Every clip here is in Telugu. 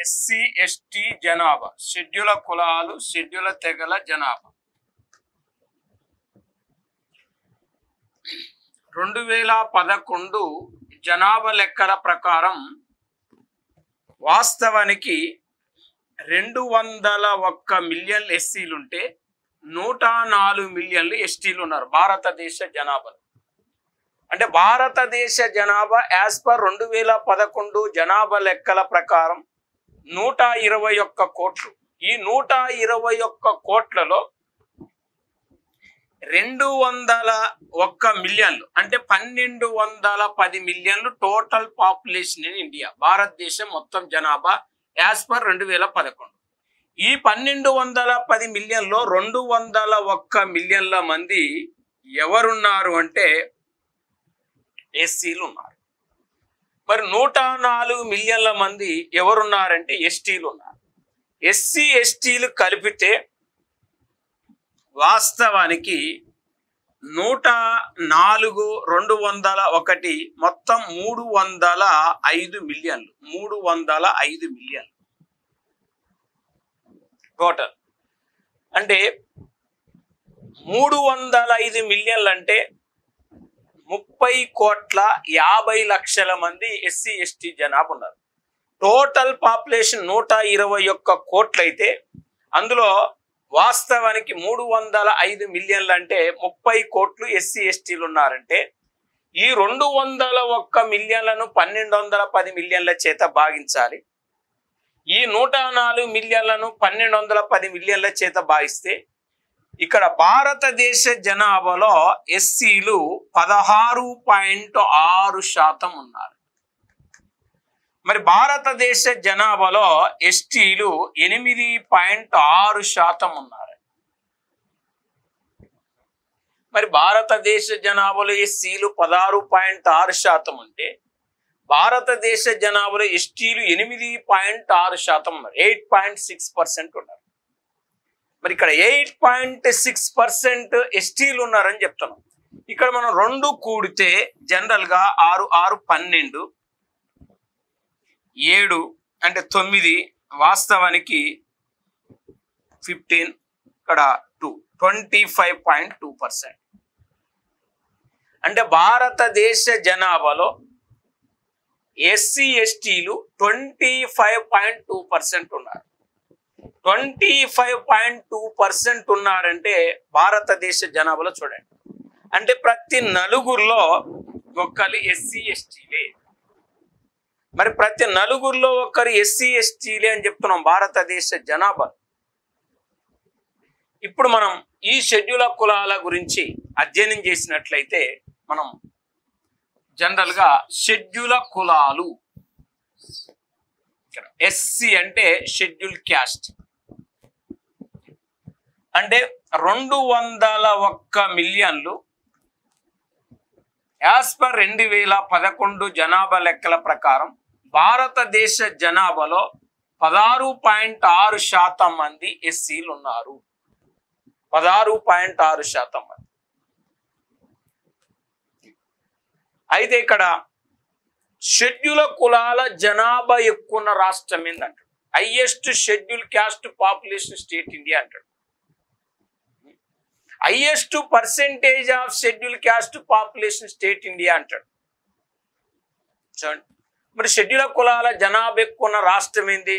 ఎస్సీ ఎస్టీ జనాభా, షెడ్యూల కులాలు, షెడ్యూల తెగల జనాభా 2011 జనాభా లెక్కల ప్రకారం వాస్తవానికి 201 మిలియన్లు ఎస్సీలుంటే 104 మిలియన్లు ఎస్టీలు ఉన్నారు భారతదేశ జనాభాలో. అంటే భారతదేశ జనాభా యాజ్ పర్ 2011 జనాభా లెక్కల ప్రకారం 121 కోట్లు. ఈ 121 కోట్లలో 201 మిలియన్లు అంటే 1210 మిలియన్లు టోటల్ పాపులేషన్ ఇన్ ఇండియా, భారతదేశం మొత్తం జనాభా యాజ్ పర్ 2011. ఈ 1210 మిలియన్లో 201 మిలియన్ల మంది ఎవరున్నారు అంటే ఎస్సీలు ఉన్నారు. మరి 104 మిలియన్ల మంది ఎవరున్నారంటే ఎస్టీలు ఉన్నారు. ఎస్సీ ఎస్టీలు కలిపితే వాస్తవానికి 104 201 మొత్తం 305 మిలియన్లు. 305 మిలియన్లు టోటల్. అంటే 305 మిలియన్లు అంటే 30,50,00,000 మంది ఎస్సీ ఎస్టీ జనాభా ఉన్నారు. టోటల్ పాపులేషన్ 121 కోట్లు అయితే అందులో వాస్తవానికి 305 మిలియన్లు అంటే 30 కోట్లు ఎస్సీ ఎస్టీలు ఉన్నారంటే ఈ 201 మిలియన్లను 1210 మిలియన్ల చేత భాగించాలి. ఈ 104 మిలియన్లను 1210 మిలియన్ల చేత భాగిస్తే ఇక్కడ భారతదేశ జనాభాలో ఎస్సీలు 16.6% ఉన్నారు. మరి భారతదేశ జనాభాలో ఎస్టీలు 8.6% ఉన్నారు. మరి భారతదేశ జనాభాలో ఎస్సీలు 16.6% ఉంటే భారతదేశ జనాభాలో ఎస్టీలు 8.6% ఉన్నారు. 8.6% ఉన్నారు. మరి ఇక్కడ 8.6% ఎస్టీలు ఉన్నారని చెప్తున్నాం. ఇక్కడ మనం 2 కూడితే జనరల్ గా 6 6 12 7 అంటే 9 వాస్తవానికి 15 ఇక్కడ 25.2%. అంటే భారతదేశ జనాభాలో ఎస్సీ ఎస్టీలు 25.2% ఉన్నారు. 25.2% ఉన్నారంటే భారతదేశ జనాభాలో చూడండి. అంటే ప్రతి 4లో ఒకరు ఎస్సీ ఎస్టీలే. మరి ప్రతి 4లో ఒకరు ఎస్సీ ఎస్టీలే అని చెప్తున్నాం భారతదేశ జనాభా. ఇప్పుడు మనం ఈ షెడ్యూల్ కులాల గురించి అధ్యయనం చేసినట్లయితే మనం జనరల్ గా షెడ్యూల్ కులాలు, ఎస్సీ అంటే షెడ్యూల్ క్యాస్ట్, అంటే 201 మిలియన్లు యాజ్ పర్ 2011 జనాభా లెక్కల ప్రకారం భారతదేశ జనాభాలో 16.6% మంది ఎస్సీలు ఉన్నారు. 16.6% మంది. అయితే ఇక్కడ షెడ్యూల్ కులాల జనాభా ఎక్కువ ఉన్న రాష్ట్రం ఏంటంటాడు. Highest schedule caste population state India అంటాడు. Highest percentage of schedule caste population state India అంటాడు. చూడండి, మరి షెడ్యూల్ కులాల జనాభా ఎక్కువ ఉన్న రాష్ట్రం ఏంది,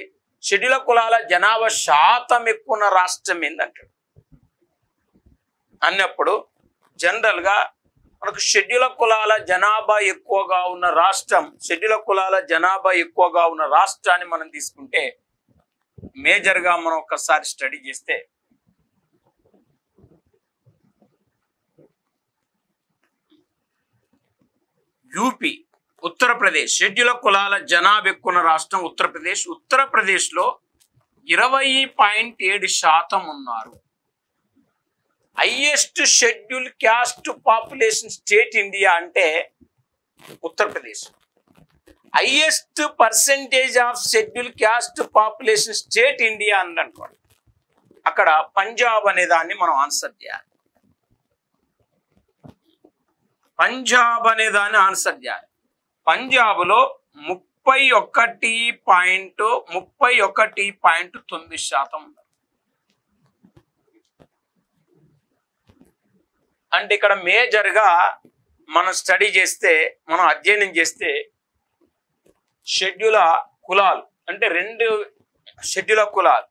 షెడ్యూల్ కులాల జనాభా శాతం ఎక్కువ ఉన్న రాష్ట్రం ఏంది అంటాడు. అన్నప్పుడు జనరల్ గా మనకు షెడ్యూల్ కులాల జనాభా ఎక్కువగా ఉన్న రాష్ట్రం, షెడ్యూల్ కులాల జనాభా ఎక్కువగా ఉన్న రాష్ట్రాన్ని మనం తీసుకుంటే మేజర్ గా మనం ఒకసారి స్టడీ చేస్తే యూపీ, ఉత్తరప్రదేశ్. షెడ్యూల్ కులాల జనాభా ఎక్కువ ఉన్న రాష్ట్రం ఉత్తరప్రదేశ్. ఉత్తరప్రదేశ్ లో 20.7% ఉన్నారు. Highest schedule caste population state India అంటే Uttar Pradesh. Highest percentage of schedule caste population state India అని అనుకోండి. అక్కడ పంజాబ్ అనే దాన్ని మనం ఆన్సర్ చేయాలి. పంజాబ్ అనే దాన్ని ఆన్సర్ చేయాలి. పంజాబ్లో 31.9% ఉన్నారు. అంటే ఇక్కడ మేజర్గా మనం స్టడీ చేస్తే, మనం అధ్యయనం చేస్తే షెడ్యూల కులాలు అంటే 2 షెడ్యూల కులాలు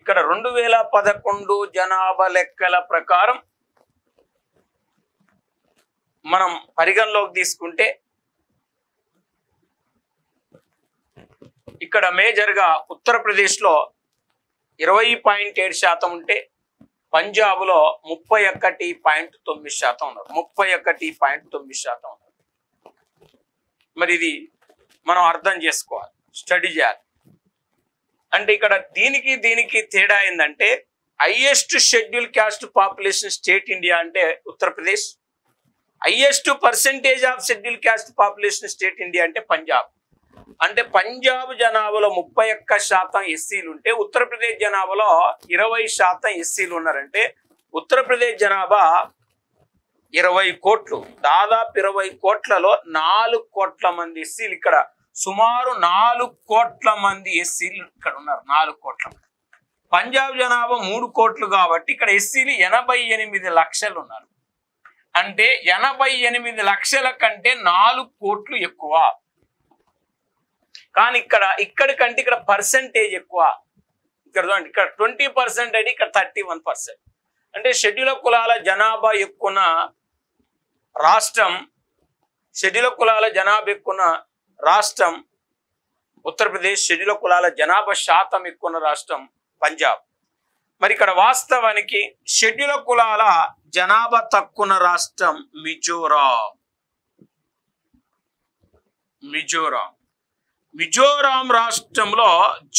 ఇక్కడ 2011 జనాభా లెక్కల ప్రకారం మనం పరిగణలోకి తీసుకుంటే ఇక్కడ మేజర్గా ఉత్తరప్రదేశ్లో 20.7% ఉంటే పంజాబ్లో 31.9% ఉన్నారు. 31.9% ఉన్నారు. మరి ఇది మనం అర్థం చేసుకోవాలి, స్టడీ చేయాలి. అంటే ఇక్కడ దీనికి తేడా ఏంటంటే highest schedule caste population state India అంటే Uttar Pradesh, highest percentage of schedule caste population state India అంటే పంజాబ్. అంటే పంజాబ్ జనాభాలో 31% ఎస్సీలు ఉంటే ఉత్తరప్రదేశ్ జనాభాలో 20% ఎస్సీలు ఉన్నారంటే ఉత్తరప్రదేశ్ జనాభా 20 కోట్లు, దాదాపు 20 కోట్లలో 4 కోట్ల మంది ఎస్సీలు, ఇక్కడ సుమారు 4 కోట్ల మంది ఎస్సీలు ఇక్కడ ఉన్నారు. 4 కోట్ల మంది. పంజాబ్ జనాభా 3 కోట్లు కాబట్టి ఇక్కడ ఎస్సీలు 88 లక్షలు ఉన్నారు. అంటే 88 లక్షల కంటే 4 కోట్లు ఎక్కువ. కానీ ఇక్కడ కంటే ఇక్కడ పర్సెంటేజ్ ఎక్కువ. ఇక్కడ 20% అంటే ఇక్కడ 31%. అంటే షెడ్యూల్ కులాల జనాభా ఎక్కువ రాష్ట్రం, షెడ్యూల్ కులాల జనాభా ఎక్కువ రాష్ట్రం ఉత్తరప్రదేశ్, షెడ్యూల్ కులాల జనాభా శాతం ఎక్కువ రాష్ట్రం పంజాబ్. మరి ఇక్కడ వాస్తవానికి షెడ్యూల్ కులాల జనాభా తక్కువ రాష్ట్రం మిజోరాం రాష్ట్రంలో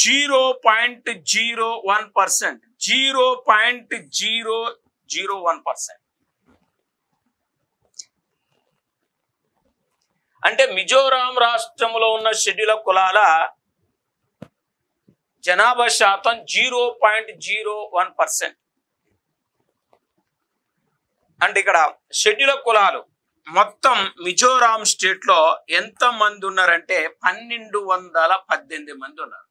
0.01%. అంటే మిజోరాం రాష్ట్రంలో ఉన్న షెడ్యూల్ కులాల జనాభా శాతం 0.01%. అంటే ఇక్కడ షెడ్యూల్ కులాలు మొత్తం మిజోరాం స్టేట్ లో ఎంత మంది ఉన్నారంటే 1218 మంది ఉన్నారు.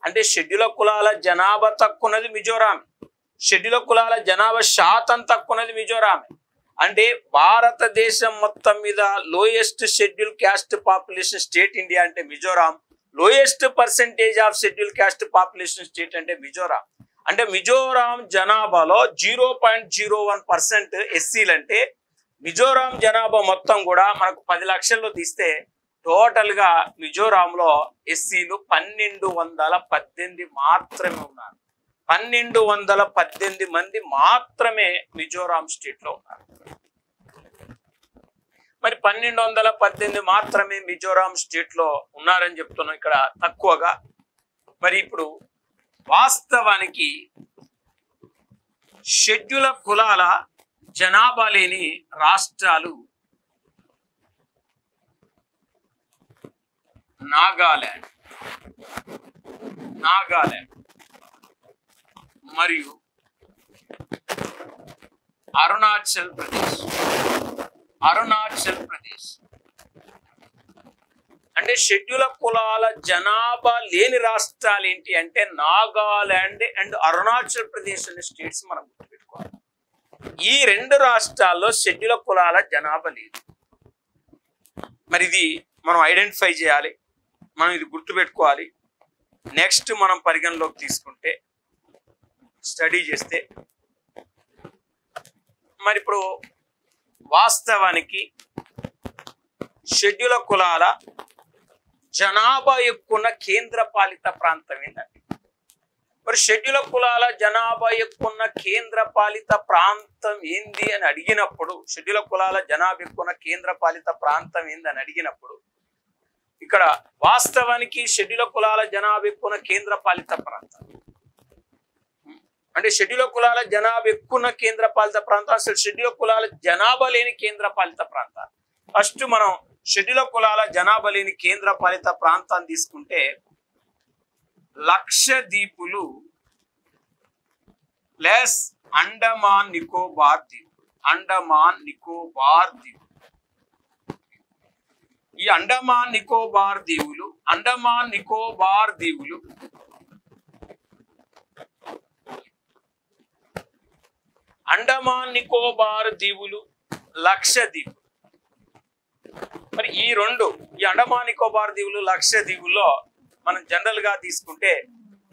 అంటే షెడ్యూల్ కులాల జనాభా తక్కువది మిజోరాం, షెడ్యూల్ కులాల జనాభా శాతం తక్కువది మిజోరాం. అంటే భారతదేశం మొత్తం మీద lowest schedule caste population state India అంటే Mizoram, lowest percentage of schedule caste population state అంటే మిజోరాం. అంటే మిజోరాం జనాభాలో 0.01% ఎస్సీలు అంటే మిజోరాం జనాభా మొత్తం కూడా మనకు 10 లక్షల్లో తీస్తే టోటల్ గా మిజోరాంలో ఎస్సీలు 1218 మాత్రమే ఉన్నారు. 1218 మంది మాత్రమే మిజోరాం స్టేట్ లో ఉన్నారు. మరి 1218 మాత్రమే మిజోరాం స్టేట్ లో ఉన్నారని చెప్తున్నాం ఇక్కడ తక్కువగా. మరి ఇప్పుడు వాస్తవానికి షెడ్యూల్ కులాల జనాభా లేని రాష్ట్రాలు నాగాలాండ్ మరియు అరుణాచల్ ప్రదేశ్. అంటే షెడ్యూల్ కులాల జనాభా లేని రాష్ట్రాలు ఏంటి అంటే నాగాలాండ్ అండ్ అరుణాచల్ ప్రదేశ్ అనే స్టేట్స్ మనం గుర్తుపెట్టుకోవాలి. ఈ 2 రాష్ట్రాల్లో షెడ్యూల్ కులాల జనాభా లేదు. మరి ఇది మనం ఐడెంటిఫై చేయాలి, మనం ఇది గుర్తుపెట్టుకోవాలి. నెక్స్ట్ మనం పరిగణలోకి తీసుకుంటే స్టడీ చేస్తే మరి ఇప్పుడు వాస్తవానికి షెడ్యూల్ కులాల జనాభా ఎక్కువ కేంద్ర పాలిత ప్రాంతం ఏంటంటే, మరి షెడ్యూల్ కులాల జనాభా ఎక్కువ కేంద్ర పాలిత ప్రాంతం ఏంది అని అడిగినప్పుడు, షెడ్యూల్ కులాల జనాభా ఎక్కువ కేంద్ర పాలిత ప్రాంతం ఏంది అని అడిగినప్పుడు ఇక్కడ వాస్తవానికి షెడ్యూల్ కులాల జనాభా ఎక్కువ కేంద్ర పాలిత ప్రాంతం అంటే షెడ్యూల్ కులాల జనాభా ఎక్కువ కేంద్ర పాలిత ప్రాంతం, అసలు షెడ్యూల్ కులాల జనాభా లేని కేంద్ర పాలిత ప్రాంతాలు. ఫస్ట్ మనం షెడ్యూల్ కులాల జనాభా లేని కేంద్ర పాలిత ప్రాంతాన్ని తీసుకుంటే లక్షద్వీపులు ప్లస్ అండమాన్ నికోబార్ దీవులు. అండమాన్ నికోబార్ దీవులు. ఈ అండమాన్ నికోబార్ దీవులు లక్షద్వీప్. మరి ఈ అండమాన్ నికోబార్ దీవులు లక్షద్వీపుల్లో మనం జనరల్ గా తీసుకుంటే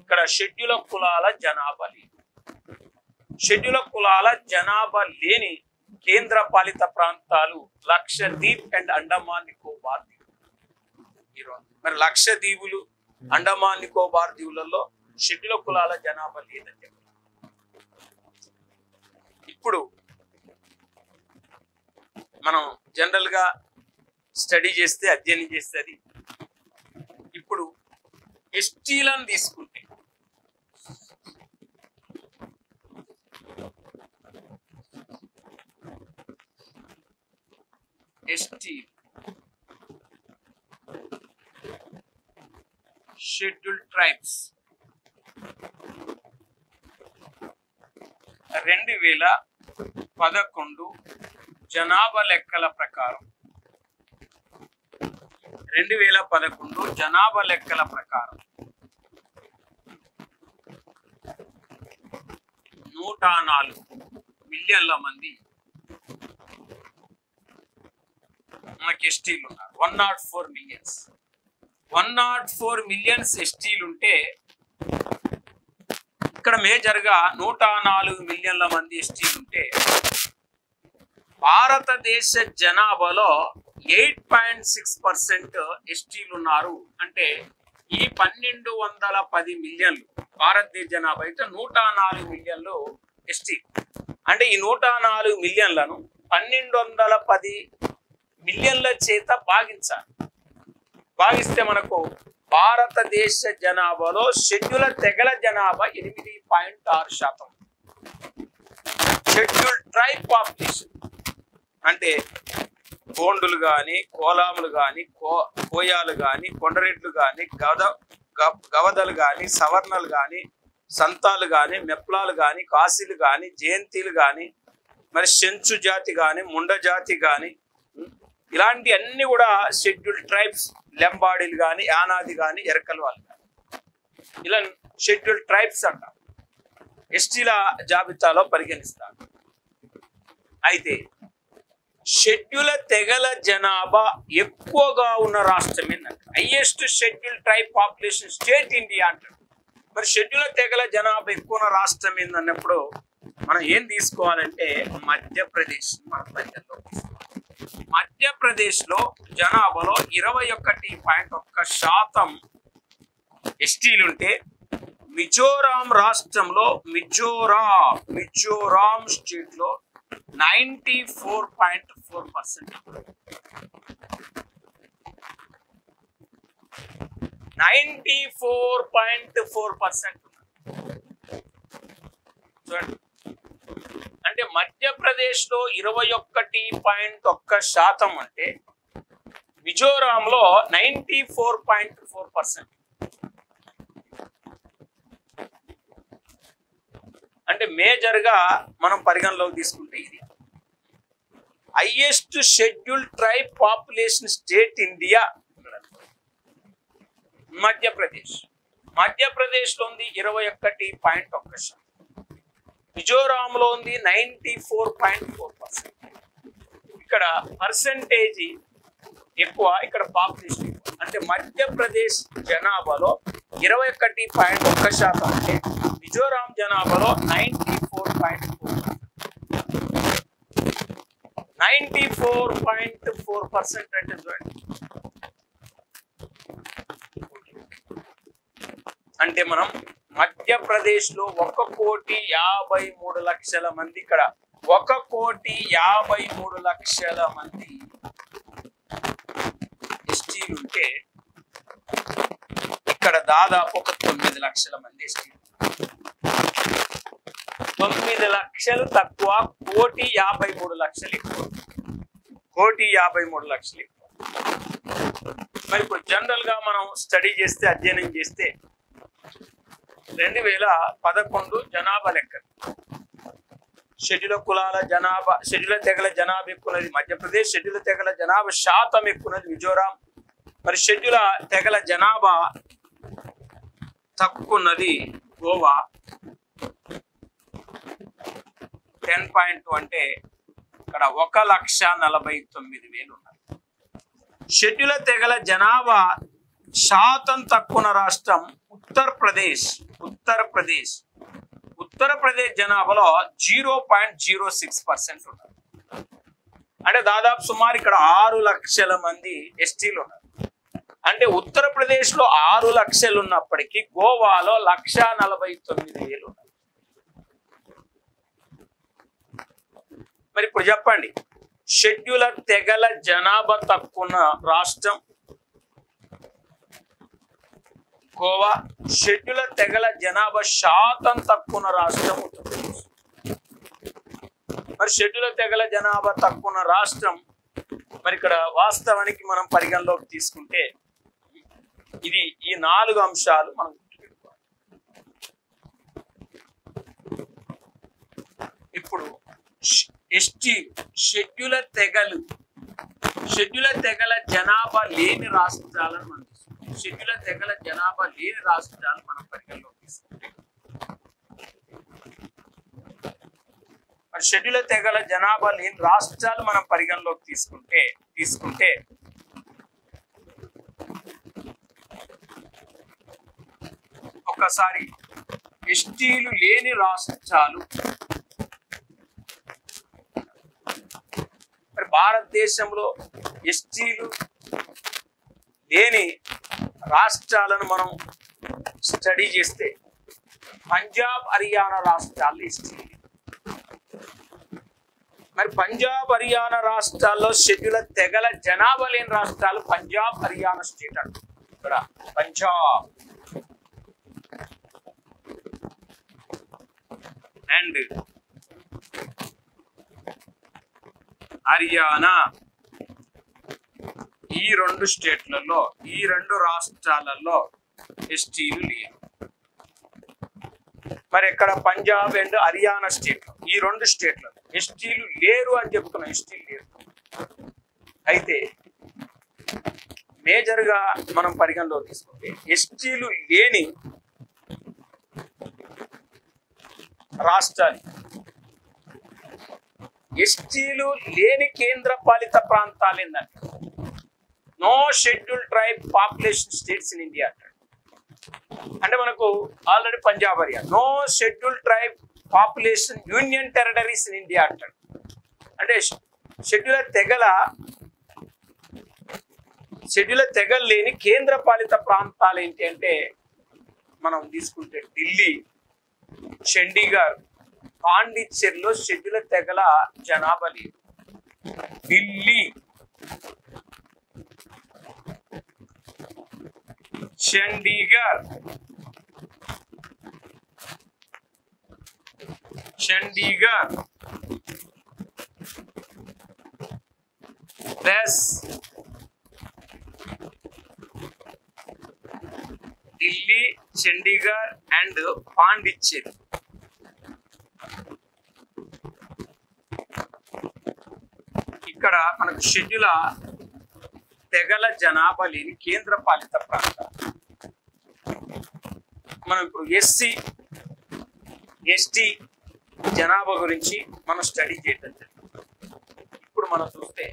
ఇక్కడ షెడ్యూల్ కులాల జనాభా లేని కేంద్ర పాలిత ప్రాంతాలు లక్షద్వీప్ అండ్ అండమాన్ నికోబార్ దీవులు. మరి లక్షద్వీపులు అండమాన్ నికోబార్ దీవులలో షెడ్యూల్ కులాల జనాభా లేదని చెప్పారు. ఇప్పుడు మనం జనరల్ గా స్టడీ చేస్తే అధ్యయనం చేస్తే అది ఇప్పుడు ఎస్టీలను తీసుకుంటే ఎస్టీ షెడ్యూల్డ్ ట్రైబ్స్ 2011 జనాభా లెక్కల ప్రకారం 104 మిలియన్ల మంది మనకి ఎస్టీలు ఉన్నారు. 104 మిలియన్స్ ఎస్టీలు ఉంటే ఇక్కడ మేజర్గా 104 మిలియన్ల మంది ఎస్టీలు ఉంటే భారతదేశ జనాభాలో 8.6% ఎస్టీలు ఉన్నారు. అంటే ఈ 1210 మిలియన్లు భారతదేశ జనాభా అయితే 104 మిలియన్లు ఎస్టీ. అంటే ఈ 104 మిలియన్లను 1210 మిలియన్ల చేత భాగిస్తే మనకు భారతదేశ జనాభాలో షెడ్యూల్ తెగల జనాభా 8.6%. షెడ్యూల్ ట్రైబ్ పాపులేషన్ అంటే గోండులు కానీ, కోలాములు కానీ, కోయాలు కానీ, కొండరెడ్లు కానీ, గవదలు కానీ, సవర్ణలు కానీ, సంతాలు కానీ, మెప్లాలు కానీ, కాశీలు కానీ, జయంతిలు కానీ, మరి చెంచు జాతి కానీ, ముండ జాతి కానీ, ఇలాంటి అన్ని కూడా షెడ్యూల్ ట్రైబ్స్. లెంబాడీలు కానీ, యానాది కానీ, ఎరకలు వాళ్ళు కానీ ఇలా షెడ్యూల్ ట్రైబ్స్ అంటారు. ఎస్టీల జాబితాలో పరిగణిస్తారు. అయితే షెడ్యూల్ తెగల జనాభా ఎక్కువగా ఉన్న రాష్ట్రం ఏంటంటే highest schedule tribe population state India అంటారు. మరి షెడ్యూల్ తెగల జనాభా ఎక్కువ ఉన్న రాష్ట్రం ఏందన్నప్పుడు మనం ఏం తీసుకోవాలంటే మధ్యప్రదేశ్ మన పరిగణలో తీసుకోవాలి. మధ్యప్రదేశ్లో జనాభాలో 21.1% ఎస్టీలు ఉంటే మిజోరాం రాష్ట్రంలో మిజోరాం స్టేట్ లో 94.4%. 94.4% చూడండి. అంటే మధ్యప్రదేశ్ లో 21.1% అంటే మిజోరాంలో 94.4%. అంటే మేజర్ గా మనం పరిగణలోకి తీసుకుంటే ఇది highest schedule tribe population state India Madhya Pradesh లో ఉంది 21.1%. మిజోరాంలో ఉంది 94.4%. ఇక్కడ పర్సెంటేజ్ ఎక్కువ, ఇక్కడ పాపులేషన్ ఎక్కువ. అంటే మధ్యప్రదేశ్ జనాభాలో 21.1% అంటే మిజోరాం జనాభాలో 94.4% అంటే చూడండి. అంటే మనం మధ్యప్రదేశ్ లో 1,53,00,000 మంది, ఇక్కడ 1,53,00,000 మంది ఎస్టీలు ఉంటే ఇక్కడ దాదాపు ఒక 9 లక్షల మంది ఎస్టీలు. 9 లక్షలు తక్కువ, 1,53,00,000 ఎక్కువ. 1,53,00,000 ఎక్కువ. మరి ఇప్పుడు జనరల్ గా మనం స్టడీ చేస్తే, అధ్యయనం చేస్తే 2011 జనాభా లెక్క. షెడ్యూల్ కులాల జనాభా, షెడ్యూల్ తెగల జనాభా ఎక్కున్నది మధ్యప్రదేశ్, షెడ్యూల్ తెగల జనాభా శాతం ఎక్కున్నది మిజోరాం, మరి షెడ్యూల్ తెగల జనాభా తక్కున్నది గోవా 10.2, అంటే ఇక్కడ 1,49,000 ఉన్నారు. షెడ్యూల్ తెగల జనాభా శాతం తక్కువ రాష్ట్రం ఉత్తరప్రదేశ్. ఉత్తరప్రదేశ్ జనాభాలో 0.06% ఉన్నారు. అంటే దాదాపు సుమారు ఇక్కడ 6 లక్షల మంది ఎస్టీలు ఉన్నారు. అంటే ఉత్తరప్రదేశ్ లో 6 లక్షలు ఉన్నప్పటికీ గోవాలో 1,49,000 ఉన్నారు. మరి ఇప్పుడు చెప్పండి, షెడ్యూల్ తెగల జనాభా తక్కువ రాష్ట్రం గోవా, షెడ్యూల్ తెగల జనాభా శాతం తక్కువ రాష్ట్రం ఉత్తరప్రదేశ్. మరి షెడ్యూల్ తెగల జనాభా తక్కువ రాష్ట్రం, మరి ఇక్కడ వాస్తవానికి మనం పరిగణలోకి తీసుకుంటే ఇది ఈ 4 అంశాలు మనం గుర్తుపెట్టుకోవాలి. ఇప్పుడు ఎస్టీ షెడ్యూల్ తెగల జనాభా లేని రాష్ట్రాలను మనం తీసుకుంటాం. షెడ్యూల్ తెగల జనాభా లేని రాష్ట్రాలు మనం పరిగణలోకి తీసుకుంటే, మరి షెడ్యూల్ తెగల జనాభా లేని రాష్ట్రాలు మనం పరిగణలోకి తీసుకుంటే ఒకసారి ఎస్టీలు లేని రాష్ట్రాలు, మరి భారతదేశంలో ఎస్టీలు లేని రాష్ట్రాలను మనం స్టడీ చేస్తే పంజాబ్ హర్యానా రాష్ట్రాలు ఎస్టీలు. మరి పంజాబ్ హర్యానా రాష్ట్రాల్లో షెడ్యూల్ తెగల జనాభా లేని రాష్ట్రాలు పంజాబ్ హర్యానా స్టేట్ అంట. ఇక్కడ పంజాబ్ అండ్ హర్యానా, ఈ 2 స్టేట్లలో, ఈ 2 రాష్ట్రాలలో ఎస్టీలు లేరు. మరి ఇక్కడ పంజాబ్ అండ్ హర్యానా స్టేట్, ఈ 2 స్టేట్లలో ఎస్టీలు లేరు అని చెప్తున్నాం. ఎస్టీలు లేరు. అయితే మేజర్ గా మనం పరిగణలో తీసుకుంటే ఎస్టీలు లేని రాష్ట్రాలు, ఎస్టీలు లేని కేంద్ర పాలిత ప్రాంతాలు ఏంటంటే no schedule tribe population states in India అంటాడు. అంటే మనకు already Punjab Haryana no schedule tribe population union territories in India అంటాడు. అంటే షెడ్యూల్ తెగలు లేని కేంద్ర పాలిత ప్రాంతాలు ఏంటి అంటే మనం తీసుకుంటే ఢిల్లీ, చండీగఢ్, పాండిచ్చేరిలో షెడ్యూల్ తెగల జనాభా లేదు. Delhi, Chandigarh plus Delhi, Chandigarh and Pondicherry. ఇక్కడ మనకు షెడ్యూల్ తెగల జనాభా లేని కేంద్ర పాలిత ప్రాంతాలు. మనం ఇప్పుడు ఎస్సీ ఎస్టీ జనాభా గురించి మనం స్టడీ చేయడం జరిగింది. ఇప్పుడు మనం చూస్తే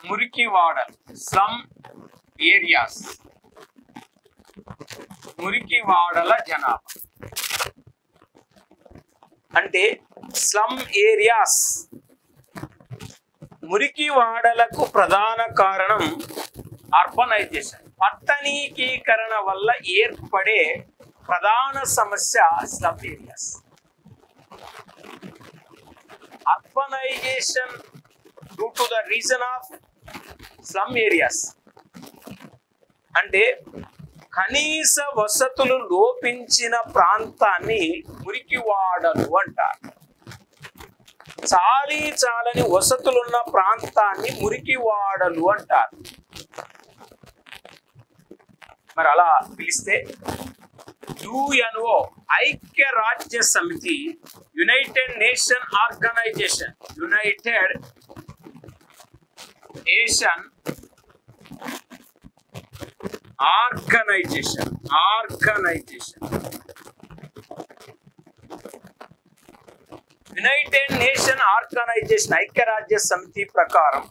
మురికివాడలు, స్లమ్ ఏరియాస్, మురికివాడల జనాభా అంటే స్లమ్ ఏరియాస్. మురికివాడలకు ప్రధాన కారణం అర్బనైజేషన్, పట్టణీకీకరణ వల్ల ఏర్పడే ప్రధాన సమస్య slum areas. Urbanisation due to the reason of slum areas అంటే కనీస వసతులు లోపించిన ప్రాంతాన్ని మురికివాడలు అంటారు. చాలీ చాలని వసతులున్న ప్రాంతాన్ని మురికివాడలు అంటారు. మరి అలా పిలిస్తే యుఎన్ఓ ఐక్యరాజ్య సమితి, united nation organisation, united nation organisation united nation organisation ఐక్యరాజ్య సమితి ప్రకారం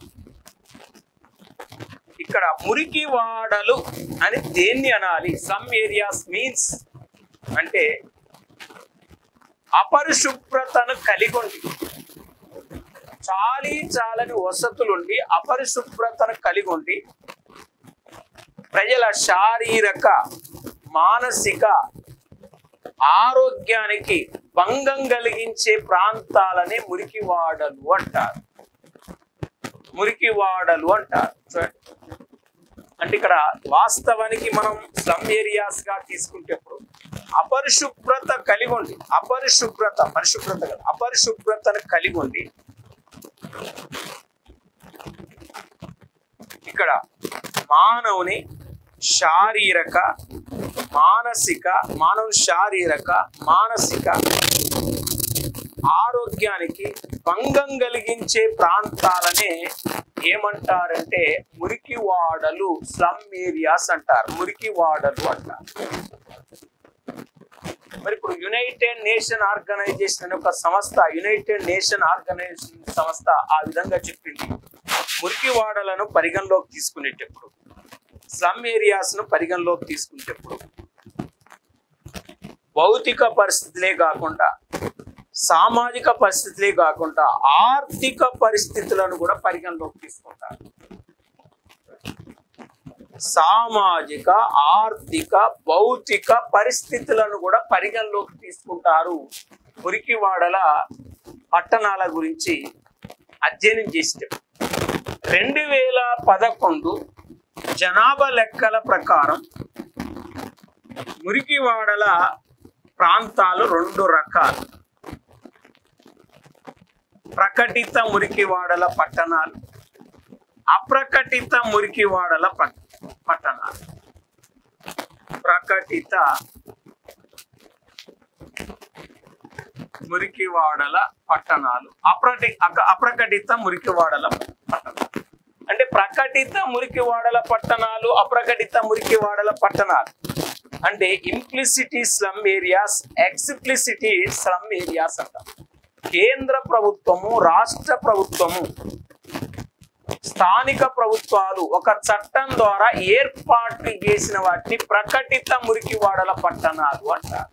ఇక్కడ మురికివాడలు అని దేన్ని అనాలి? సమ్ ఏరియాస్ మీన్స్ అంటే అపరిశుభ్రతను కలిగి ఉండి, చాలని వసతులుండి అపరిశుభ్రతను కలిగి ఉండి ప్రజల శారీరక మానసిక ఆరోగ్యానికి భంగం కలిగించే ప్రాంతాలనే మురికివాడలు అంటారు. చూడండి, అంటే ఇక్కడ వాస్తవానికి మనం స్లమ్ ఏరియాస్ గా తీసుకుంటేప్పుడు అపరిశుభ్రత కలిగి ఉండి, అపరిశుభ్రతను కలిగి ఉండి ఇక్కడ మానవుని శారీరక మానసిక ఆరోగ్యానికి భంగం కలిగించే ప్రాంతాలనే ఏమంటారంటే మురికివాడలు, స్లమ్ ఏరియాస్ అంటారు, మురికివాడలు అంటారు. మరి ఇప్పుడు యునైటెడ్ నేషన్ ఆర్గనైజేషన్ అనే ఒక సంస్థ, ఆ విధంగా చెప్పింది. మురికివాడలను పరిగణలోకి తీసుకునేటప్పుడు, స్లమ్ ఏరియాస్ ను పరిగణలోకి తీసుకునేటప్పుడు భౌతిక పరిస్థితులే కాకుండా, సామాజిక పరిస్థితులే కాకుండా ఆర్థిక పరిస్థితులను కూడా పరిగణలోకి తీసుకుంటారు. సామాజిక, ఆర్థిక, భౌతిక పరిస్థితులను కూడా పరిగణలోకి తీసుకుంటారు. మురికివాడల పట్టణాల గురించి అధ్యయనం చేస్తే 2011 జనాభా లెక్కల ప్రకారం మురికివాడల ప్రాంతాలు 2 రకాలు: ప్రకటిత మురికివాడల పట్టణాలు, అప్రకటిత మురికివాడల పట్టణాలు. ప్రకటిత మురికివాడల పట్టణాలు, అప్రకటిత మురికివాడల పట్టణాలు. అంటే ప్రకటిత మురికివాడల పట్టణాలు, అప్రకటిత మురికివాడల పట్టణాలు అంటే ఇంప్లిసిటీ స్లమ్ ఏరియాస్, ఎక్స్ప్లిసిటీ స్లమ్ ఏరియాస్ అంటారు. కేంద్ర ప్రభుత్వము, రాష్ట్ర ప్రభుత్వము, స్థానిక ప్రభుత్వాలు ఒక చట్టం ద్వారా ఏర్పాటు చేసిన వాటిని ప్రకటిత మురికివాడల పట్టణాలు అంటారు.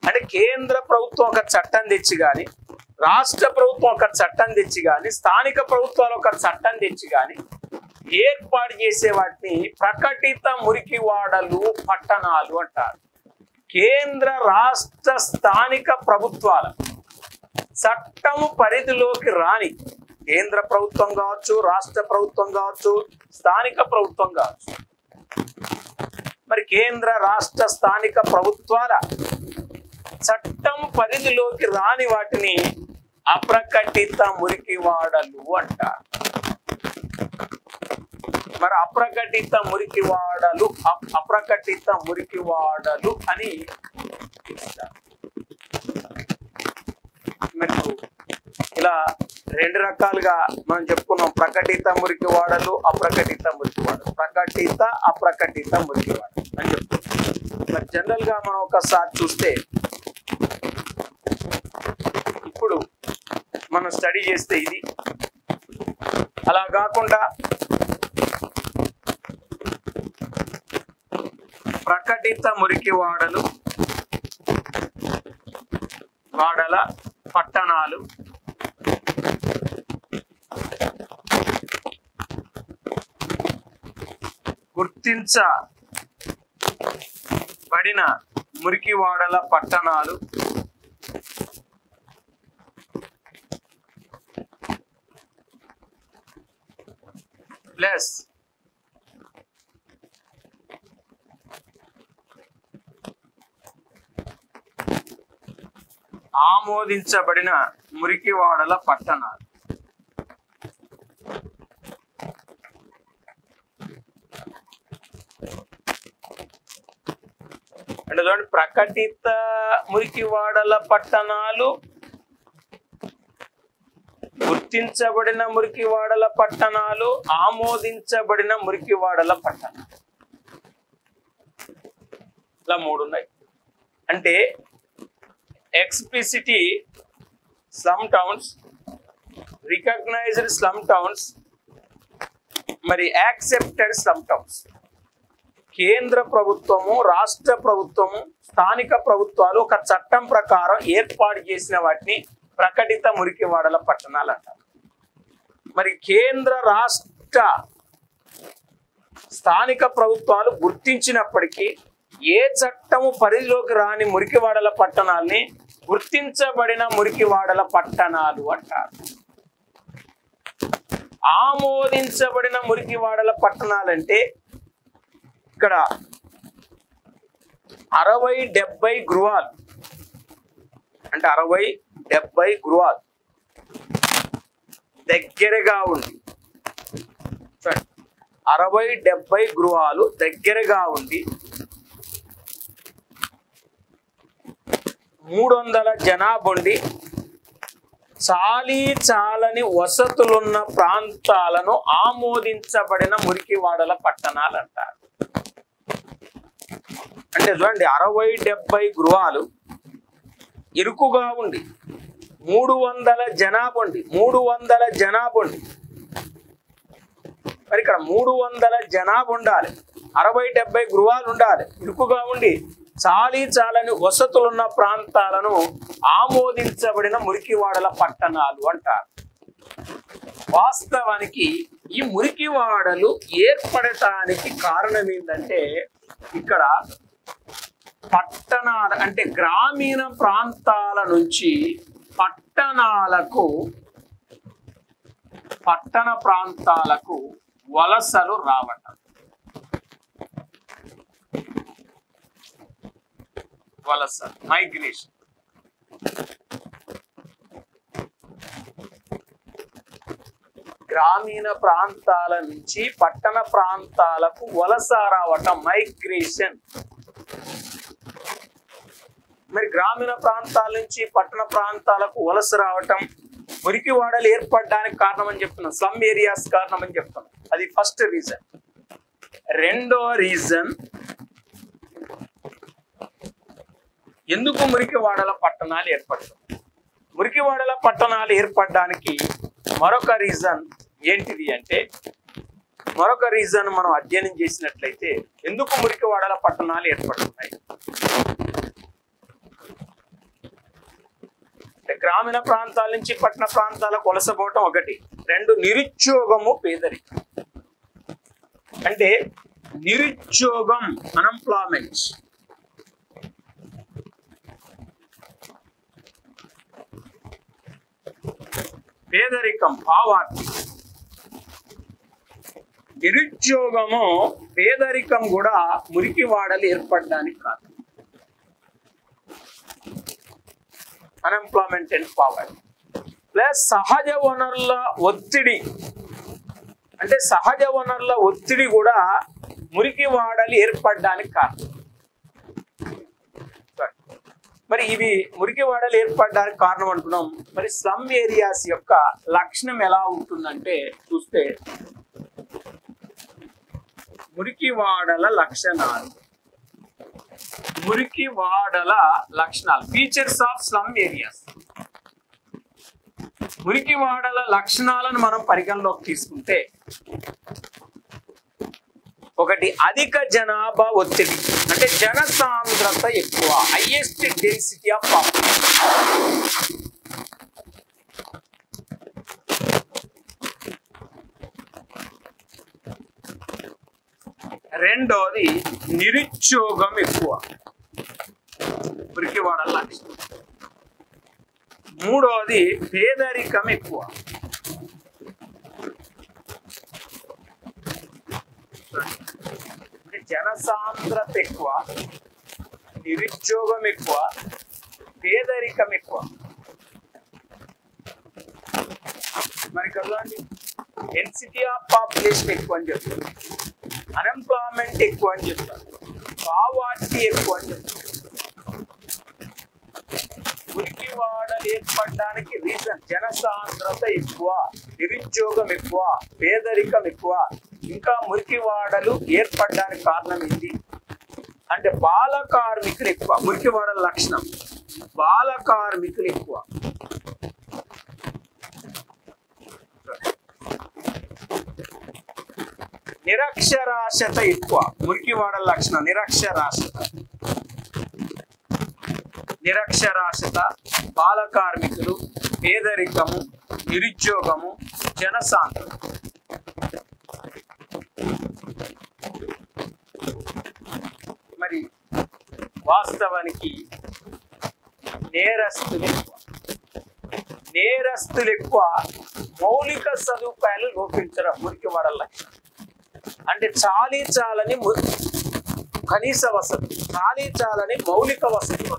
అంటే కేంద్ర ప్రభుత్వం ఒక చట్టం తెచ్చి కానీ, రాష్ట్ర ప్రభుత్వం ఒక చట్టం తెచ్చి కానీ, స్థానిక ప్రభుత్వాలు ఒక చట్టం తెచ్చి కానీ ఏర్పాటు చేసే వాటిని ప్రకటిత మురికివాడలు పట్టణాలు అంటారు. కేంద్ర, రాష్ట్ర, స్థానిక ప్రభుత్వాల చట్టము పరిధిలోకి రాని, కేంద్ర ప్రభుత్వం కావచ్చు, రాష్ట్ర ప్రభుత్వం కావచ్చు, స్థానిక ప్రభుత్వం కావచ్చు, మరి కేంద్ర, రాష్ట్ర, స్థానిక ప్రభుత్వాల చట్టం పరిధిలోకి రాని వాటిని అప్రకటిత మురికివాడలు అంటారు. మరి అప్రకటిత మురికివాడలు అని పిలుస్తారు. మరి ఇలా 2 రకాలుగా మనం చెప్పుకున్నాం: ప్రకటిత మురికివాడలు, అప్రకటిత మురికివాడలు. ప్రకటిత, అప్రకటిత మురికివాడలు అని చెప్పుకున్నాం. మరి జనరల్ గా మనం ఒకసారి చూస్తే, ఇప్పుడు మనం స్టడీ చేస్తే ఇది, అలా కాకుండా ప్రకటిత మురికివాడల పట్టణాలు, గుర్తించబడిన మురికివాడల పట్టణాలు ప్లస్ ఆమోదించబడిన మురికివాడల పట్టణాలు. అంటే చూడండి, ప్రకటిత మురికివాడల పట్టణాలు, గుర్తించబడిన మురికివాడల పట్టణాలు, ఆమోదించబడిన మురికివాడల పట్టణాలు, ఇలా 3 ఉన్నాయి. అంటే explicitly slum towns, recognised slum towns, మరి యాక్సెప్టెడ్ స్లమ్ టౌన్స్. కేంద్ర ప్రభుత్వము, రాష్ట్ర ప్రభుత్వము, స్థానిక ప్రభుత్వాలు ఒక చట్టం ప్రకారం ఏర్పాటు చేసిన వాటిని ప్రకటిత మురికివాడల పట్టణాలు అంటారు. మరి కేంద్ర రాష్ట్ర స్థానిక ప్రభుత్వాలు గుర్తించినప్పటికీ ఏ చట్టము పరిధిలోకి రాని మురికివాడల పట్టణాలని గుర్తించబడిన మురికివాడల పట్టణాలు అంటారు. ఆమోదించబడిన మురికివాడల పట్టణాలంటే ఇక్కడ 60-70 గృహాలు, అంటే 60-70 గృహాలు దగ్గరగా ఉండి, 60-70 గృహాలు దగ్గరగా ఉండి 300 జనాభా ఉండి చాలని వసతులున్న ప్రాంతాలను ఆమోదించబడిన మురికివాడల పట్టణాలు అంటారు. అంటే చూడండి, 60-70 గృహాలు ఇరుకుగా ఉండి 300 జనాభా ఉండి, 300 జనాభా ఉండి, మరి ఇక్కడ 300 జనాభా ఉండాలి, 60-70 గృహాలు ఉండాలి, ఇరుకుగా ఉండి చాలని వసతులున్న ప్రాంతాలను ఆమోదించబడిన మురికివాడల పట్టణాలు అంటారు. వాస్తవానికి ఈ మురికివాడలు ఏర్పడటానికి కారణం ఏంటంటే, ఇక్కడ పట్టణాలు అంటే గ్రామీణ ప్రాంతాల నుంచి పట్టణ ప్రాంతాలకు వలసలు రావటం. వలస, మైగ్రేషన్. గ్రామీణ ప్రాంతాల నుంచి పట్టణ ప్రాంతాలకు వలస రావటం, మైగ్రేషన్. మరి గ్రామీణ ప్రాంతాల నుంచి పట్టణ ప్రాంతాలకు వలస రావటం మురికివాడలు ఏర్పడడానికి కారణం అని చెప్తున్నాం, స్లమ్ ఏరియాస్ కారణం అని చెప్తున్నాం. అది ఫస్ట్ రీజన్. రెండో రీజన్, ఎందుకు మురికివాడల పట్టణాలు ఏర్పడతాయి? మురికివాడల పట్టణాలు ఏర్పడడానికి మరొక రీజన్ ఏంటిది అంటే, మరొక రీజన్ మనం అధ్యయనం చేసినట్లయితే ఎందుకు మురికివాడల పట్టణాలు ఏర్పడుతున్నాయి అంటే, గ్రామీణ ప్రాంతాల నుంచి పట్టణ ప్రాంతాలకు వలసపోవటం ఒకటి. రెండు, నిరుద్యోగము, పేదరికం. అంటే నిరుద్యోగం, అన్ఎంప్లాయ్మెంట్. పేదరికం, పావర్టీ. నిరుద్యోగము, పేదరికం కూడా మురికివాడలు ఏర్పడడానికి కాదు. Unemployment and poverty. ప్లస్ సహజ వనరుల ఒత్తిడి, అంటే సహజ వనరుల ఒత్తిడి కూడా మురికివాడలు ఏర్పడడానికి కారణం. మరి ఇవి మురికివాడలు ఏర్పడడానికి కారణం అంటున్నాం. మరి స్లమ్ ఏరియాస్ యొక్క లక్షణం ఎలా ఉంటుందంటే చూస్తే, మురికివాడల లక్షణాలు, ఫీచర్స్ ఆఫ్ స్లమ్ ఏరియాస్. మురికివాడల లక్షణాలను మనం పరిగణలోకి తీసుకుంటే, ఒకటి, అధిక జనాభా ఒత్తిడి, అంటే జనసాంద్రత ఎక్కువ, హైయెస్ట్ డెన్సిటీ ఆఫ్ పాపులేషన్. రెండోది, నిరుద్యోగం ఎక్కువ, మురికివాడల లక్షణం. మూడోది, పేదరికం ఎక్కువ. జనసాంద్రత ఎక్కువ, నిరుద్యోగం ఎక్కువ, పేదరికం ఎక్కువ. మరి కదండి డెన్సిటీ ఆఫ్ పాపులేషన్ ఎక్కువ అని చెప్తారు, అన్ఎంప్లాయ్మెంట్ ఎక్కువ అని చెప్తారు, పావర్టీ ఎక్కువ అని చెప్తారు. మురికివాడలు ఏర్పడడానికి రీజన్ జనసాంద్రత ఎక్కువ, నిరుద్యోగం ఎక్కువ, పేదరికం ఎక్కువ. ఇంకా మురికివాడలు ఏర్పడడానికి కారణం ఏంటి అంటే బాల కార్మికులు ఎక్కువ. మురికివాడల లక్షణం బాల కార్మికులు ఎక్కువ. నిరక్షరాస్యత ఎక్కువ. మురికివాడల లక్షణం నిరక్షరాస్యత. నిరక్షరాస్యత, బాల కార్మికులు, పేదరికము, నిరుద్యోగము, జనసాంద్రత. మరి వాస్తవానికి నేరస్తులు ఎక్కువ. నేరస్తులు ఎక్కువ. మౌలిక సదుపాయాలు లోపించడం మురికివాడల లక్షణం. అంటే చాలీ చాలని కనీస వసతి, చాలీ చాలని మౌలిక వసతులు.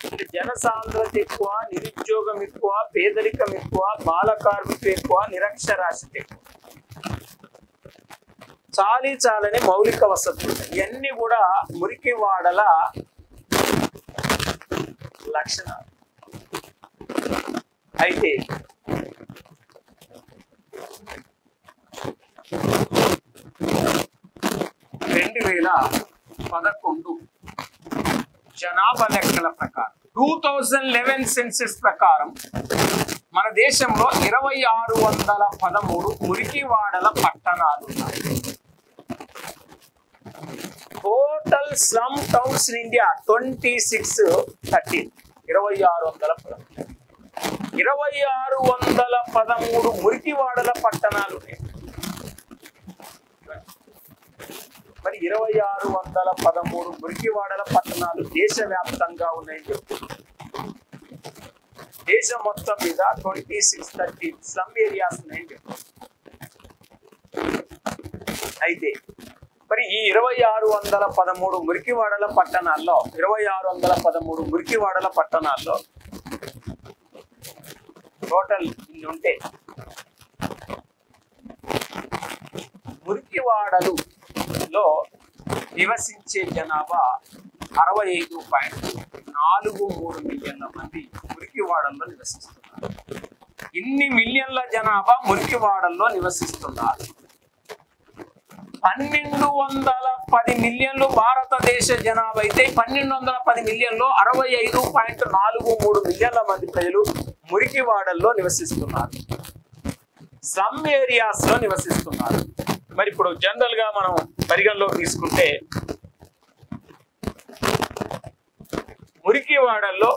అంటే జనసాంద్రత ఎక్కువ, నిరుద్యోగం ఎక్కువ, పేదరికం ఎక్కువ, బాల కార్మికులు ఎక్కువ, నిరక్షరాస్యత ఎక్కువ. చాలీ చాలని మౌలిక వసతులు ఇవన్నీ కూడా మురికివాడల లక్షణాలు. అయితే 2011 జనాభా లెక్కల ప్రకారం 2011 సెన్సస్ ప్రకారం మన దేశంలో 2613 మురికివాడల పట్టణాలు ఉన్నాయి. Total slum towns in India 2613. 2613 మురికివాడల పట్టణాలు ఉన్నాయి. మరి 2613 మురికివాడల పట్టణాలు దేశవ్యాప్తంగా ఉన్నాయని చెప్తున్నారు. దేశం మొత్తం మీద 2613 స్లమ్ ఏరియాస్ ఉన్నాయని చెప్తున్నారు. అయితే మరి ఈ 2613 మురికివాడల పట్టణాల్లో 2613 మురికివాడల పట్టణాల్లో టోటల్ ఇల్లు ఉంటే మురికివాడలులో నివసించే జనాభా 65.43 మిలియన్ల మంది మురికివాడల్లో నివసిస్తున్నారు. ఇన్ని మిలియన్ల జనాభా మురికివాడల్లో నివసిస్తున్నారు. 1210 మిలియన్లు భారతదేశ జనాభా అయితే 1210 మిలియన్లో 65.43 మిలియన్ల మంది ప్రజలు మురికివాడల్లో నివసిస్తున్నారు, స్లమ్ ఏరియాస్ లో నివసిస్తున్నారు. మరి ఇప్పుడు జనరల్ గా మనం పరిగణలో తీసుకుంటే మురికివాడల్లో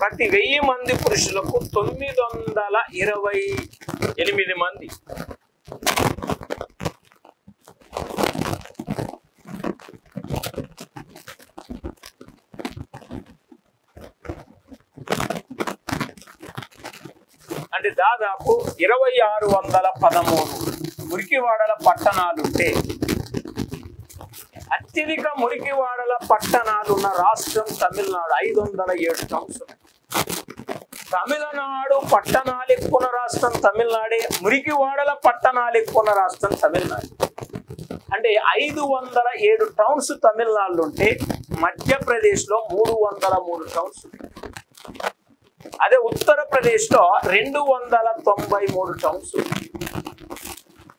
ప్రతి 1000 మంది పురుషులకు 928 మంది అంటే దాదాపు 2613 మురికివాడల పట్టణాలుంటే అత్యధిక మురికివాడల పట్టణాలున్న రాష్ట్రం తమిళనాడు 507 టౌన్స్. తమిళనాడు పట్టణాలు ఎక్కువ రాష్ట్రం తమిళనాడే, మురికివాడల పట్టణాలు ఎక్కువ రాష్ట్రం తమిళనాడు. అంటే 507 టౌన్స్ తమిళనాడులో ఉంటే మధ్యప్రదేశ్ లో 303 టౌన్స్. అదే ఉత్తరప్రదేశ్ లో 293 టౌన్స్.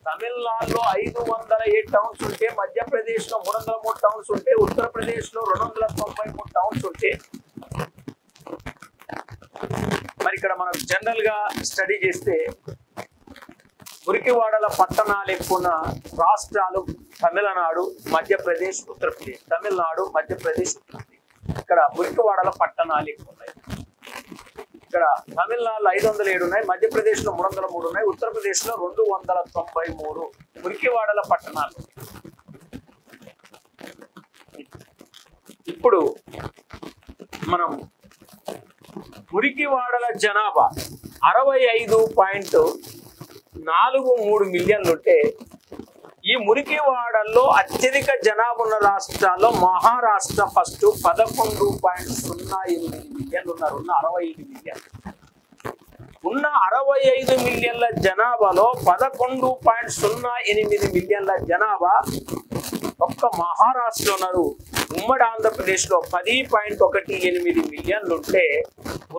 తమిళనాడులో 507 టౌన్స్ ఉంటే మధ్యప్రదేశ్ లో 303 టౌన్స్ ఉంటే ఉత్తరప్రదేశ్ లో 293 టౌన్స్ ఉంటే మరి ఇక్కడ మనం జనరల్ గా స్టడీ చేస్తే మురికివాడల పట్టణాలు ఎక్కువ రాష్ట్రాలు తమిళనాడు, మధ్యప్రదేశ్, ఉత్తరప్రదేశ్. తమిళనాడు, మధ్యప్రదేశ్, ఉత్తరప్రదేశ్. ఇక్కడ మురికివాడల పట్టణాలు ఎక్కువ ఉన్నాయి. ఇక్కడ తమిళనాడులో 507 ఉన్నాయి, మధ్యప్రదేశ్ లో 303 ఉన్నాయి, ఉత్తరప్రదేశ్ లో 293 మురికివాడల పట్టణాలు. ఇప్పుడు మనం మురికివాడల జనాభా 65.43 మిలియన్లు ఉంటే ఈ మురికివాడల్లో అత్యధిక జనాభా ఉన్న రాష్ట్రాల్లో మహారాష్ట్ర ఫస్ట్ 11.08 మిలియన్లు ఉన్నారు. ఉన్న 65 మిలియన్ ఉన్న 65 మిలియన్ల జనాభాలో 11.08 మిలియన్ల జనాభా ఒక్క మహారాష్ట్ర ఉన్నారు. ఉమ్మడి ఆంధ్రప్రదేశ్ లో 10.18 మిలియన్లు ఉంటే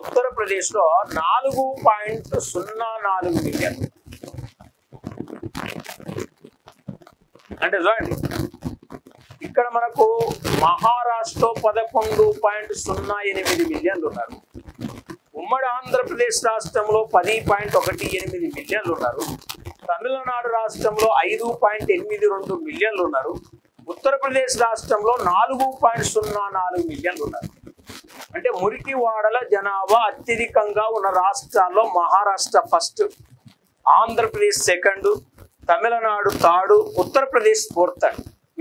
ఉత్తరప్రదేశ్ లో 4.04 మిలియన్లు. అంటే చూడండి, ఇక్కడ మనకు మహారాష్ట్ర 11.08 మిలియన్లు ఉన్నారు. ఉమ్మడి ఆంధ్రప్రదేశ్ రాష్ట్రంలో 10.18 మిలియన్లు ఉన్నారు. తమిళనాడు రాష్ట్రంలో 5.82 మిలియన్లు ఉన్నారు. ఉత్తరప్రదేశ్ రాష్ట్రంలో 4.04 మిలియన్లు ఉన్నారు. అంటే మురికివాడల జనాభా అత్యధికంగా ఉన్న రాష్ట్రాల్లో Maharashtra first, Andhra Pradesh second, Tamil Nadu third, Uttar Pradesh fourth.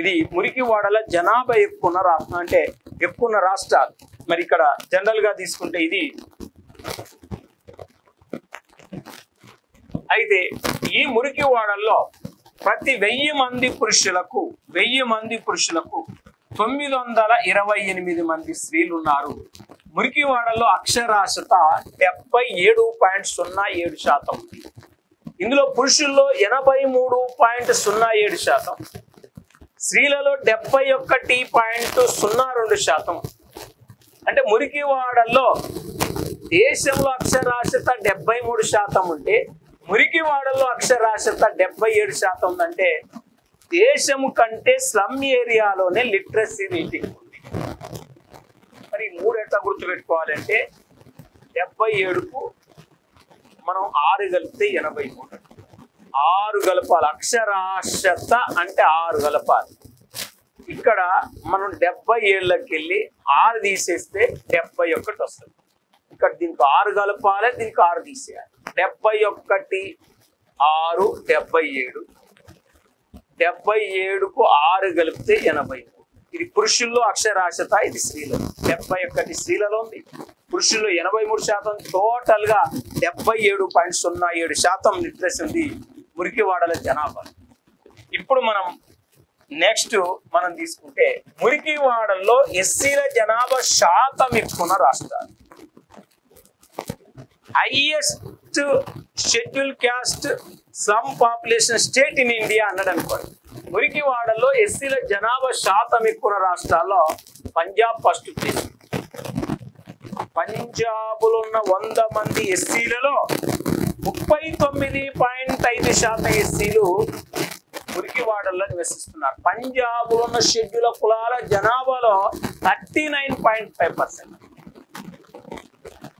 ఇది మురికివాడల జనాభా ఎక్కువ ఉన్న రాష్ట్రం, అంటే ఎక్కువ ఉన్న రాష్ట్రాలు. మరి ఇక్కడ జనరల్ గా తీసుకుంటే ఇది అయితే ఈ మురికివాడల్లో ప్రతి 1000 మంది పురుషులకు 928 మంది స్త్రీలు ఉన్నారు. మురికివాడల్లో అక్షరాస్యత 77.07%. ఇందులో పురుషుల్లో 83.07%, స్త్రీలలో 71.02%. అంటే మురికివాడల్లో దేశంలో అక్షరాస్యత 73% ఉంటే మురికివాడల్లో అక్షరాస్యత 77% ఉందంటే దేశం కంటే స్లమ్ ఏరియాలోనే లిటరసీ రేటింగ్ ఉంది. మరి 3 ఎట్లా గుర్తుపెట్టుకోవాలంటే 77కు మనం 6 కలిపితే 83, 6 కలపాలి. అక్షరాస్యత అంటే 6 కలపాలి. ఇక్కడ మనం 77కి వెళ్ళి 6 తీసేస్తే 71 వస్తుంది. ఇక్కడ దీనికి 6 కలపాలి, దీనికి 6 తీసేయాలి. 71, 6, 77. 77కు 6 కలిపితే 83. ఇది పురుషుల్లో అక్షరాస్యత, ఇది స్త్రీలో. 71 స్త్రీలలో ఉంది, పురుషుల్లో 83%. టోటల్ గా 77.07% లిటరసీ ఉంది మురికివాడల జనాభా. ఇప్పుడు నెక్స్ట్ మనం తీసుకుంటే మురికివాడల్లో ఎస్సీల జనాభా శాతం ఎక్కువ రాష్ట్రాలు. Highest schedule caste slum population state in India అన్నాడు అనుకోండి. మురికివాడల్లో ఎస్సీల జనాభా శాతం ఎక్కువ రాష్ట్రాల్లో పంజాబ్ ఫస్ట్ ప్లేస్. పంజాబ్లో ఉన్న 100 మంది ఎస్సీలలో 39.5% ఎస్సీలు మురికివాడల్లో నివసిస్తున్నారు. పంజాబ్లో ఉన్న షెడ్యూల్ కులాల జనాభాలో 39.5%.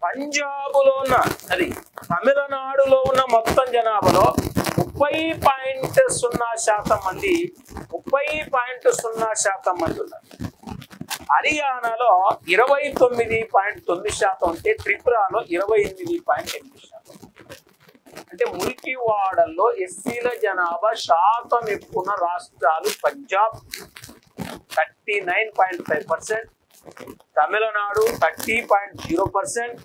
పంజాబ్లో ఉన్న తమిళనాడులో ఉన్న మొత్తం జనాభాలో 30.0% మంది 30.0% మంది ఉన్నారు. హర్యానాలో 29.9% ఉంటే త్రిపురలో 28.8%. అంటే మురికివాడల్లో ఎస్సీల జనాభా శాతం ఎక్కువ రాష్ట్రాలు పంజాబ్ 39.5%, తమిళనాడు 30.0%,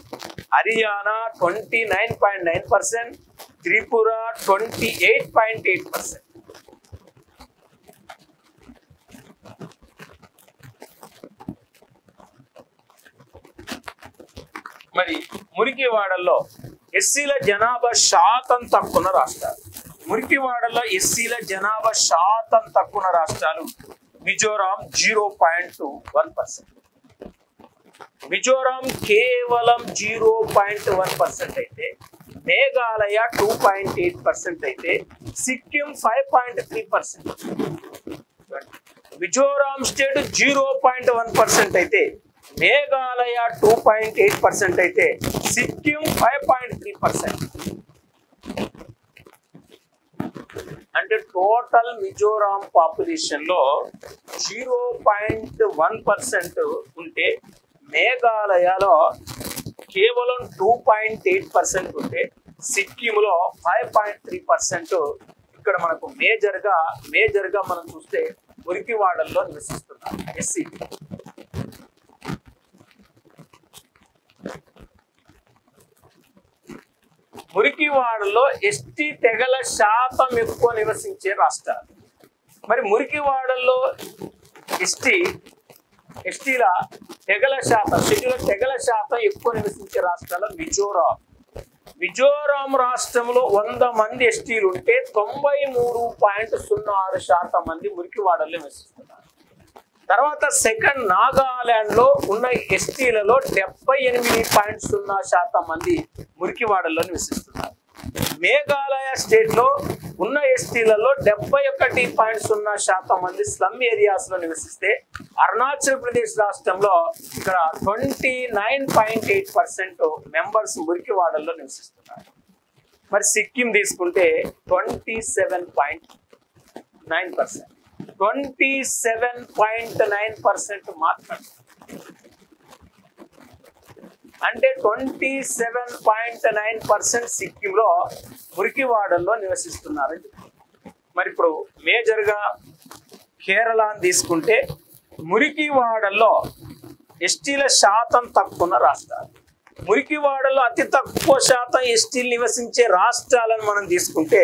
హర్యానా 29.9%, త్రిపుర 28.8%. మరి మురికివాడల్లో ఎస్సీల జనాభా శాతం తక్కువ రాష్ట్రాలు. మురికివాడల్లో ఎస్సీల జనాభా శాతం తక్కువ రాష్ట్రాలు మిజోరాం 0.1%, మిజోరాం కేవలం 0.1% అయితే, మేఘాలయ 2.8% అయితే, సిక్కిం 5.3%. మిజోరాం స్టేట్ 0.1% అయితే, మేఘాలయ 2.8% అయితే, సిక్కిం 5.3%. అంటే టోటల్ మిజోరాం పాపులేషన్ లో 0.1% ఉంటే, మేఘాలయలో కేవలం 2.8% ఉంటే, సిక్కింలో 5.3%. ఇక్కడ మనకు మేజర్ గా మనం చూస్తే మురికివాడల్లో నివసిస్తున్నారు ఎస్సీ. మురికివాడలో ఎస్టీ తెగల శాతం ఎక్కువ నివసించే రాష్ట్రాలు. మరి మురికివాడల్లో ఎస్టీల తెగల శాతం, షెడ్యూల్ తెగల శాతం ఎక్కువ నివసించే రాష్ట్రాలు మిజోరాం రాష్ట్రంలో 100 మంది ఎస్టీలు ఉంటే 93.06% మంది మురికివాడల్లో నివసిస్తున్నారు. తర్వాత సెకండ్ నాగాలాండ్ లో ఉన్న ఎస్టీలలో 78.0% మంది మురికివాడల్లో నివసిస్తున్నారు. మేఘాలయ స్టేట్ లో ఉన్న ఎస్టీలలో 71.0% మంది స్లమ్ ఏరియాస్ లో నివసిస్తే అరుణాచల్ ప్రదేశ్ రాష్ట్రంలో ఇక్కడ 29.8% మెంబర్స్ మురికివాడల్లో నివసిస్తున్నారు. మరి సిక్కిం తీసుకుంటే 27.9%, 27.9% మాత్రమే. అంటే 27.9% సిక్కింలో మురికివాడల్లో నివసిస్తున్నారు. మరి ఇప్పుడు మేజర్ గా కేరళ తీసుకుంటే మురికివాడల్లో ఎస్టీల శాతం తక్కువ ఉన్న రాష్ట్రాలు. మురికివాడల్లో అతి తక్కువ శాతం ఎస్టీలు నివసించే రాష్ట్రాలను మనం తీసుకుంటే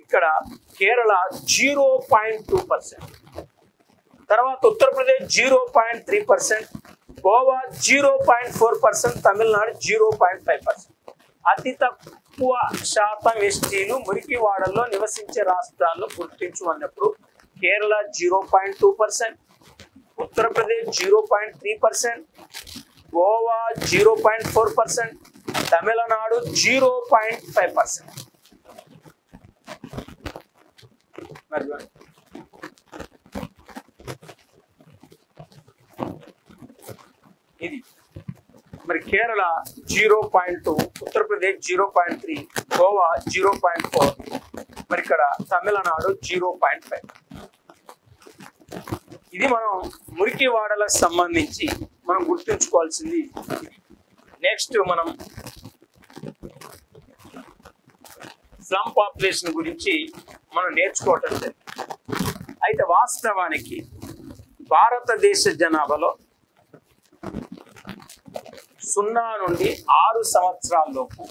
ఇక్కడ కేరళ 0.2%, తర్వాత ఉత్తరప్రదేశ్ 0.3%, గోవా 0.4%, తమిళనాడు 0.5%. అతి తక్కువ శాతం ఎస్టీలు మురికివాడల్లో నివసించే రాష్ట్రాల్లో గుర్తించమన్నప్పుడు కేరళ 0.2%, ఉత్తరప్రదేశ్ 0.3%, గోవా 0.4%, తమిళనాడు 0.5%. ఇది మరి కేరళ 0.2, ఉత్తరప్రదేశ్ 0.3, గోవా 0.4, మరి ఇక్కడ తమిళనాడు 0.5. ఇది మనం మురికివాడలకు సంబంధించి మనం గుర్తుంచుకోవాల్సింది. నెక్స్ట్ మనం స్లమ్ పాపులేషన్ గురించి మనం నేర్చుకోవటం జరిగింది. అయితే వాస్తవానికి భారతదేశ జనాభాలో 0 నుండి 6 సంవత్సరాల్లోపు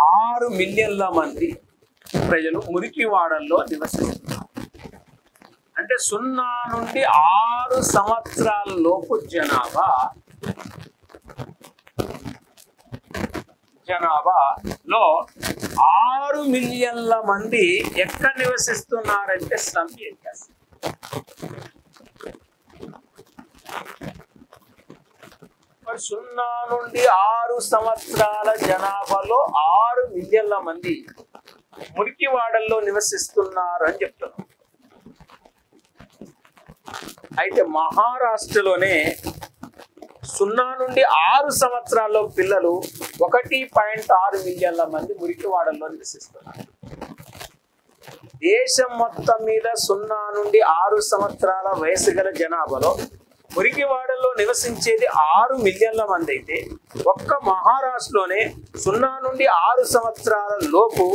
6 మిలియన్ల మంది ప్రజలు మురికివాడల్లో నివసిస్తున్నారు. అంటే 0 నుండి 6 సంవత్సరాల లోపు జనాభాలో 6 మిలియన్ల మంది ఎక్కడ నివసిస్తున్నారంటే స్లమ్ ఏరియాస్. మరి 0 నుండి 6 సంవత్సరాల జనాభాలో 6 మిలియన్ల మంది మురికివాడల్లో నివసిస్తున్నారు అని చెప్తున్నారు. అయితే మహారాష్ట్రలోనే 0 నుండి 6 సంవత్సరాల్లో పిల్లలు 1.6 మిలియన్ల మంది మురికివాడల్లో నివసిస్తున్నారు. దేశం మొత్తం మీద 0 నుండి 6 సంవత్సరాల వయసు గల జనాభాలో మురికివాడల్లో నివసించేది 6 మిలియన్ల మంది అయితే ఒక్క మహారాష్ట్రలోనే 0 నుండి 6 సంవత్సరాల లోపు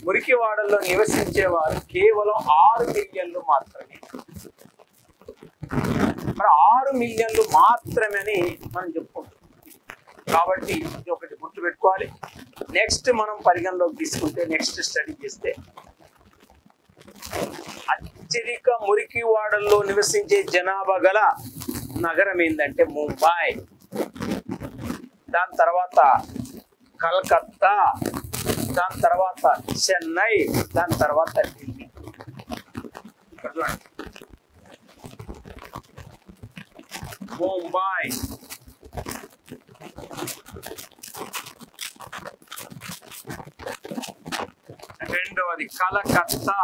మురికివాడల్లో నివసించేవారు కేవలం 6 మిలియన్లు మాత్రమే. మరి 6 మిలియన్లు మాత్రమే అని మనం చెప్పుకుంటాం. కాబట్టి ఇది ఒకటి గుర్తు పెట్టుకోవాలి. నెక్స్ట్ మనం పరిగణలోకి తీసుకుంటే, నెక్స్ట్ స్టడీ చేస్తే అత్యధిక మురికివాడల్లో నివసించే జనాభా గల నగరం ఏంటంటే ముంబై, దాని తర్వాత కలకత్తా, దాని తర్వాత చెన్నై, దాని తర్వాత ఢిల్లీ. ముంబై, రెండవది కలకత్తా,